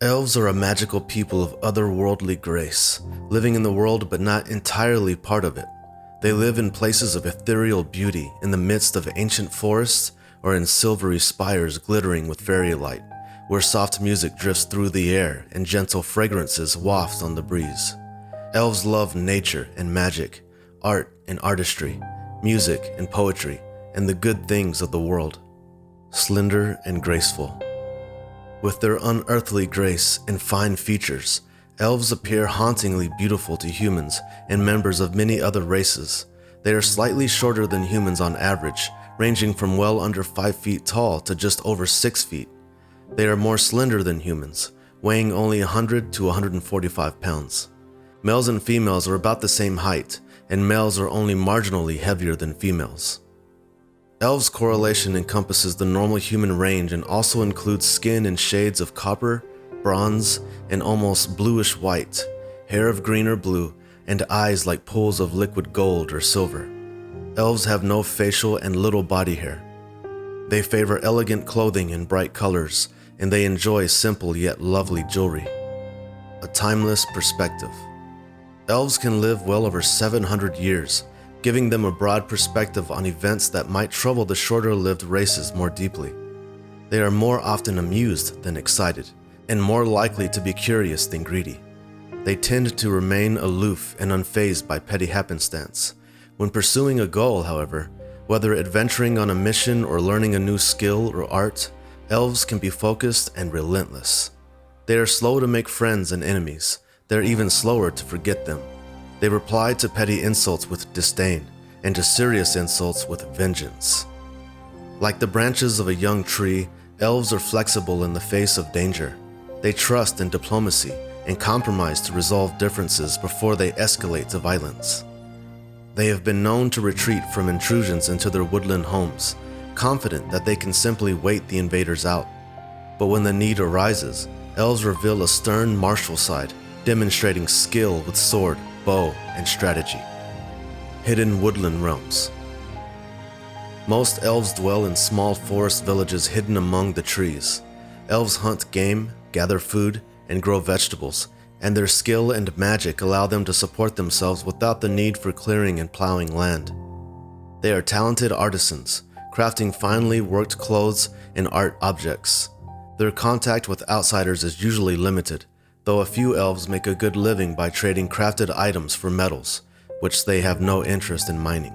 Elves are a magical people of otherworldly grace, living in the world but not entirely part of it. They live in places of ethereal beauty in the midst of ancient forests or in silvery spires glittering with fairy light, where soft music drifts through the air and gentle fragrances waft on the breeze. Elves love nature and magic, art and artistry, music and poetry, and the good things of the world. Slender and graceful. With their unearthly grace and fine features, elves appear hauntingly beautiful to humans and members of many other races. They are slightly shorter than humans on average, ranging from well under 5 feet tall to just over 6 feet. They are more slender than humans, weighing only 100 to 145 pounds. Males and females are about the same height, and males are only marginally heavier than females. Elves' correlation encompasses the normal human range and also includes skin in shades of copper, bronze, and almost bluish white, hair of green or blue, and eyes like pools of liquid gold or silver. Elves have no facial and little body hair. They favor elegant clothing and bright colors, and they enjoy simple yet lovely jewelry. A timeless perspective. Elves can live well over 700 years, giving them a broad perspective on events that might trouble the shorter-lived races more deeply. They are more often amused than excited, and more likely to be curious than greedy. They tend to remain aloof and unfazed by petty happenstance. When pursuing a goal, however, whether adventuring on a mission or learning a new skill or art, elves can be focused and relentless. They are slow to make friends and enemies. They are even slower to forget them. They reply to petty insults with disdain, and to serious insults with vengeance. Like the branches of a young tree, elves are flexible in the face of danger. They trust in diplomacy and compromise to resolve differences before they escalate to violence. They have been known to retreat from intrusions into their woodland homes, confident that they can simply wait the invaders out. But when the need arises, elves reveal a stern martial side, demonstrating skill with sword, bow, and strategy. Hidden woodland realms. Most elves dwell in small forest villages hidden among the trees. Elves hunt game, gather food, and grow vegetables, and their skill and magic allow them to support themselves without the need for clearing and plowing land. They are talented artisans, crafting finely worked clothes and art objects. Their contact with outsiders is usually limited, though a few elves make a good living by trading crafted items for metals, which they have no interest in mining.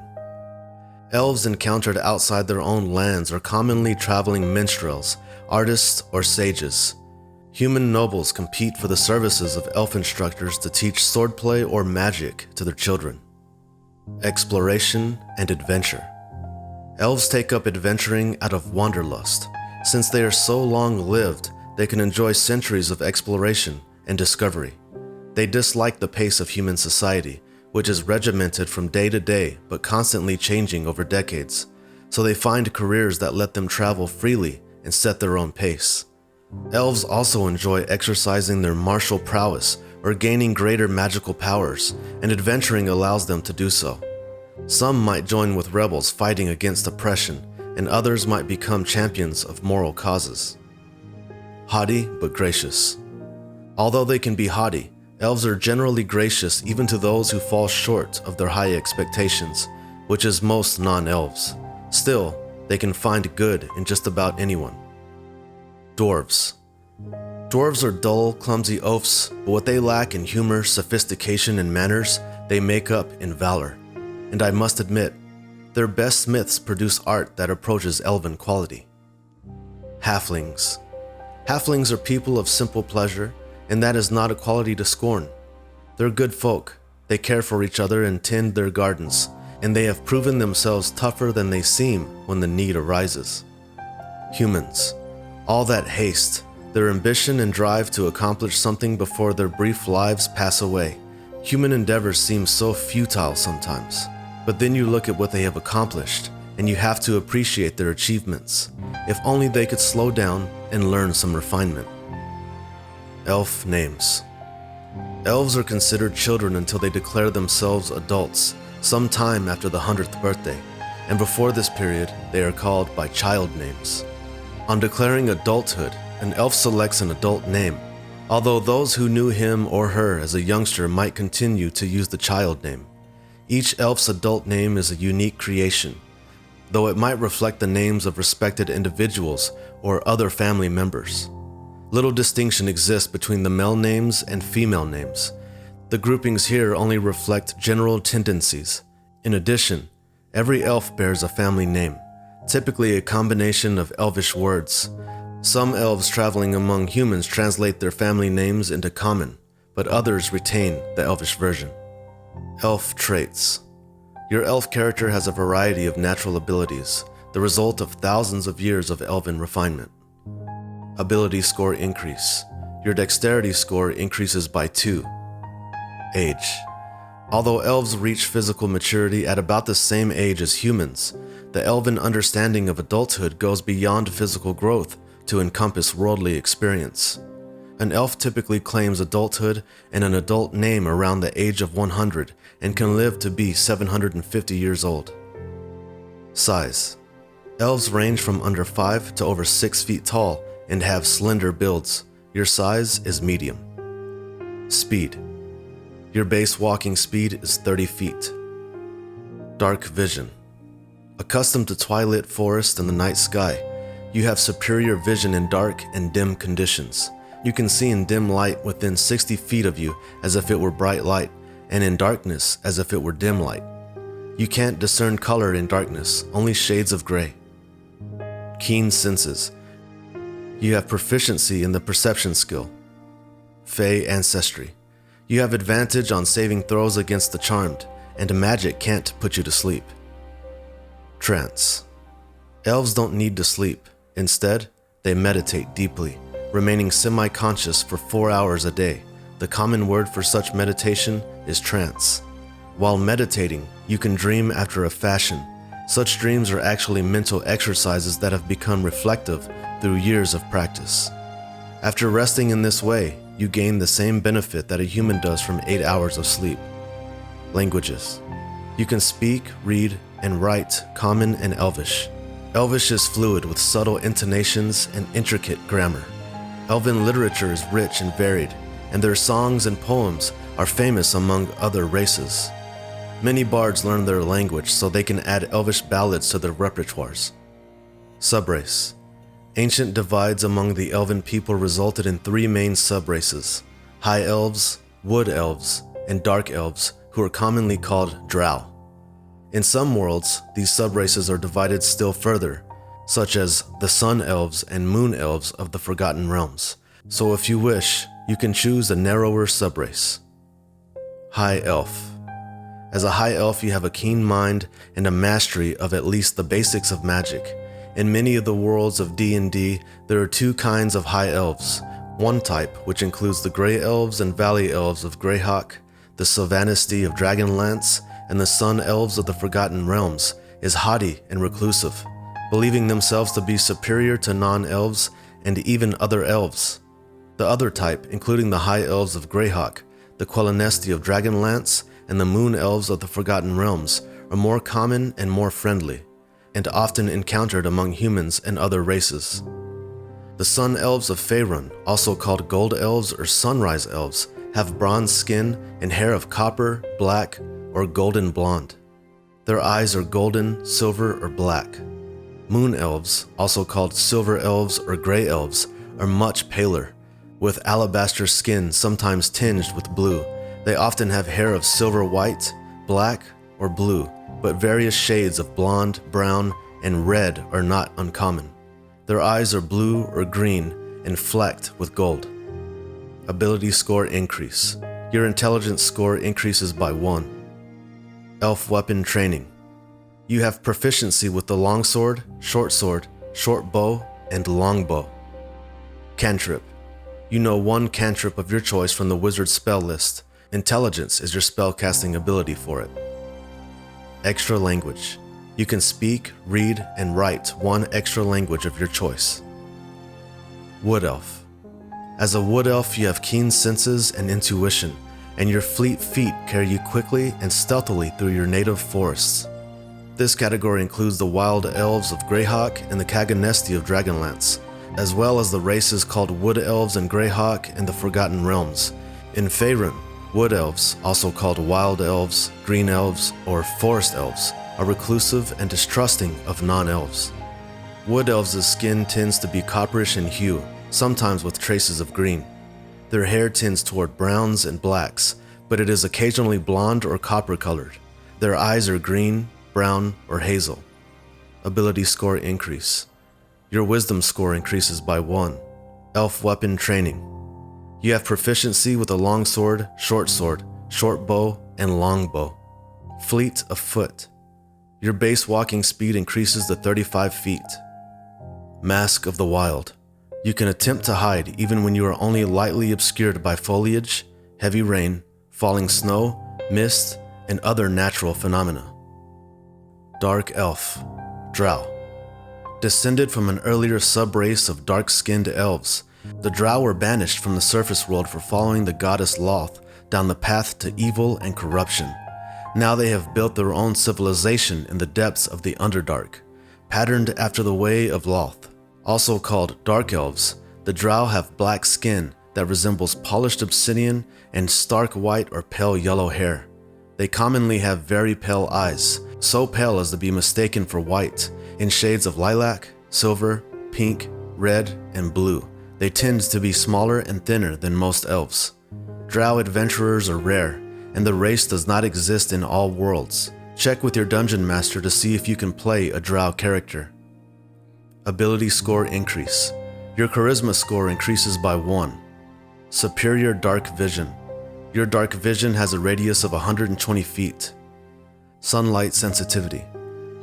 Elves encountered outside their own lands are commonly traveling minstrels, artists, or sages. Human nobles compete for the services of elf instructors to teach swordplay or magic to their children. Exploration and adventure. Elves take up adventuring out of wanderlust. Since they are so long-lived, they can enjoy centuries of exploration and discovery. They dislike the pace of human society, which is regimented from day to day but constantly changing over decades, so they find careers that let them travel freely and set their own pace. Elves also enjoy exercising their martial prowess or gaining greater magical powers, and adventuring allows them to do so. Some might join with rebels fighting against oppression, and others might become champions of moral causes. Haughty but gracious. Although they can be haughty, elves are generally gracious even to those who fall short of their high expectations, which is most non-elves. Still, they can find good in just about anyone. Dwarves. Dwarves are dull, clumsy oafs, but what they lack in humor, sophistication, and manners, they make up in valor. And I must admit, their best smiths produce art that approaches elven quality. Halflings. Halflings are people of simple pleasure, and that is not a quality to scorn. They're good folk. They care for each other and tend their gardens, and they have proven themselves tougher than they seem when the need arises. Humans. All that haste, their ambition and drive to accomplish something before their brief lives pass away. Human endeavors seem so futile sometimes, but then you look at what they have accomplished, and you have to appreciate their achievements. If only they could slow down and learn some refinement. Elf names. Elves are considered children until they declare themselves adults, sometime after the 100th birthday, and before this period, they are called by child names. On declaring adulthood, an elf selects an adult name. although those who knew him or her as a youngster might continue to use the child name. Each elf's adult name is a unique creation, though it might reflect the names of respected individuals or other family members. Little distinction exists between the male names and female names. The groupings here only reflect general tendencies. In addition, every elf bears a family name, typically a combination of elvish words. Some elves traveling among humans translate their family names into common, but others retain the elvish version. Elf traits. Your elf character has a variety of natural abilities, the result of thousands of years of elven refinement. Ability score increase. Your dexterity score increases by 2. Age. Although elves reach physical maturity at about the same age as humans, the elven understanding of adulthood goes beyond physical growth to encompass worldly experience. An elf typically claims adulthood and an adult name around the age of 100 and can live to be 750 years old. Size. Elves range from under 5 to over 6 feet tall and have slender builds. Your size is medium. Speed. Your base walking speed is 30 feet. Dark vision. Accustomed to twilit forest and the night sky, you have superior vision in dark and dim conditions. You can see in dim light within 60 feet of you as if it were bright light, and in darkness as if it were dim light. You can't discern color in darkness, only shades of gray. Keen senses. You have proficiency in the perception skill. Fey Ancestry. You have advantage on saving throws against the charmed, and magic can't put you to sleep. Trance. Elves don't need to sleep. Instead, they meditate deeply, remaining semi-conscious for 4 hours a day. The common word for such meditation is trance. While meditating, you can dream after a fashion. Such dreams are actually mental exercises that have become reflective through years of practice. After resting in this way, you gain the same benefit that a human does from 8 hours of sleep. Languages. You can speak, read, and write Common and Elvish. Elvish is fluid with subtle intonations and intricate grammar. Elven literature is rich and varied, and their songs and poems are famous among other races. Many bards learn their language so they can add Elvish ballads to their repertoires. Subrace. Ancient divides among the elven people resulted in 3 main subraces: High Elves, Wood Elves, and Dark Elves, who are commonly called Drow. In some worlds, these subraces are divided still further, such as the Sun Elves and Moon Elves of the Forgotten Realms. So if you wish, you can choose a narrower subrace. High Elf. As a High Elf, you have a keen mind and a mastery of at least the basics of magic. In many of the worlds of D&D, there are 2 kinds of High Elves. One type, which includes the Grey Elves and Valley Elves of Greyhawk, the Sylvanisty of Dragonlance, and the Sun Elves of the Forgotten Realms, is haughty and reclusive, believing themselves to be superior to non-elves and even other elves. The other type, including the High Elves of Greyhawk, the Quellenesti of Dragonlance, and the Moon Elves of the Forgotten Realms, are more common and more friendly, and often encountered among humans and other races. The Sun Elves of Faerun, also called Gold Elves or Sunrise Elves, have bronze skin and hair of copper, black, or golden blonde. Their eyes are golden, silver, or black. Moon Elves, also called Silver Elves or Grey Elves, are much paler, with alabaster skin sometimes tinged with blue. They often have hair of silver white, black, or blue, but various shades of blonde, brown, and red are not uncommon. Their eyes are blue or green and flecked with gold. Ability score increase. Your intelligence score increases by 1. Elf weapon training. You have proficiency with the longsword, short bow, and longbow. Cantrip. You know 1 cantrip of your choice from the wizard's spell list. Intelligence is your spellcasting ability for it. Extra language. You can speak, read, and write 1 extra language of your choice. Wood Elf. As a Wood Elf, you have keen senses and intuition, and your fleet feet carry you quickly and stealthily through your native forests. This category includes the Wild Elves of Greyhawk and the Caganesti of Dragonlance. as well as the races called Wood Elves and Greyhawk in the Forgotten Realms. In Faerun, Wood Elves, also called Wild Elves, Green Elves, or Forest Elves, are reclusive and distrusting of non-elves. Wood Elves' skin tends to be copperish in hue, sometimes with traces of green. Their hair tends toward browns and blacks, but it is occasionally blonde or copper colored. Their eyes are green, brown, or hazel. Ability score increase. Your wisdom score increases by 1. Elf weapon training. You have proficiency with a longsword, short bow, and long bow. Fleet of foot. Your base walking speed increases to 35 feet. Mask of the Wild. You can attempt to hide even when you are only lightly obscured by foliage, heavy rain, falling snow, mist, and other natural phenomena. Dark Elf. Drow. Descended from an earlier subrace of dark-skinned elves, the Drow were banished from the surface world for following the goddess Loth down the path to evil and corruption. Now they have built their own civilization in the depths of the Underdark, patterned after the way of Loth. Also called Dark Elves, the Drow have black skin that resembles polished obsidian and stark white or pale yellow hair. They commonly have very pale eyes, so pale as to be mistaken for white, in shades of lilac, silver, pink, red, and blue. They tend to be smaller and thinner than most elves. Drow adventurers are rare, and the race does not exist in all worlds. Check with your dungeon master to see if you can play a Drow character. Ability score increase. Your charisma score increases by 1. Superior dark vision. Your dark vision has a radius of 120 feet. Sunlight sensitivity.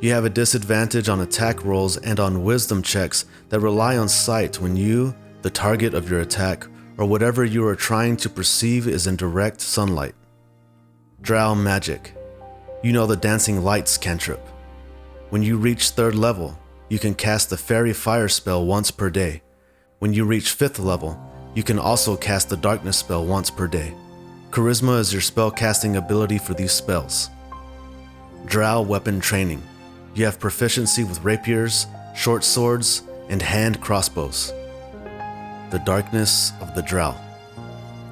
You have a disadvantage on attack rolls and on wisdom checks that rely on sight when you, the target of your attack, or whatever you are trying to perceive is in direct sunlight. Drow magic. You know the dancing lights cantrip. When you reach 3rd level, you can cast the faerie fire spell once per day. When you reach 5th level, you can also cast the darkness spell once per day. Charisma is your spell casting ability for these spells. Drow weapon training. You have proficiency with rapiers, short swords, and hand crossbows. The darkness of the Drow.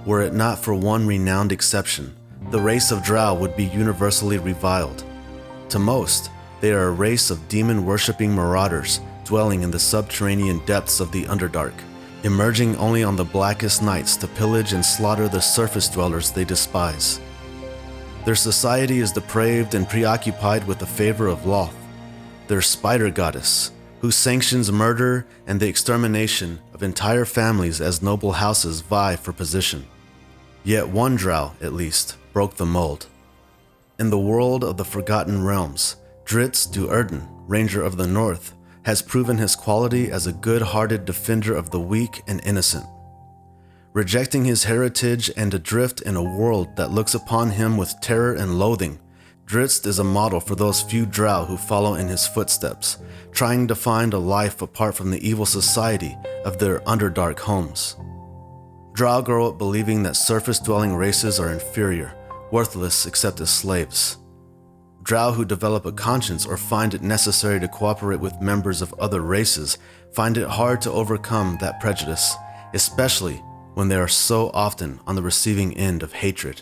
Were it not for one renowned exception, the race of Drow would be universally reviled. To most, they are a race of demon-worshipping marauders dwelling in the subterranean depths of the Underdark, emerging only on the blackest nights to pillage and slaughter the surface dwellers they despise. Their society is depraved and preoccupied with the favor of Loth, their spider goddess, who sanctions murder and the extermination of entire families as noble houses vie for position. Yet one Drow, at least, broke the mold. In the world of the Forgotten Realms, Dritz Duerden, Ranger of the North, has proven his quality as a good-hearted defender of the weak and innocent. Rejecting his heritage and adrift in a world that looks upon him with terror and loathing, Dritz is a model for those few Drow who follow in his footsteps, trying to find a life apart from the evil society of their Underdark homes. Drow grow up believing that surface-dwelling races are inferior, worthless except as slaves. Drow who develop a conscience or find it necessary to cooperate with members of other races find it hard to overcome that prejudice, especially when they are so often on the receiving end of hatred.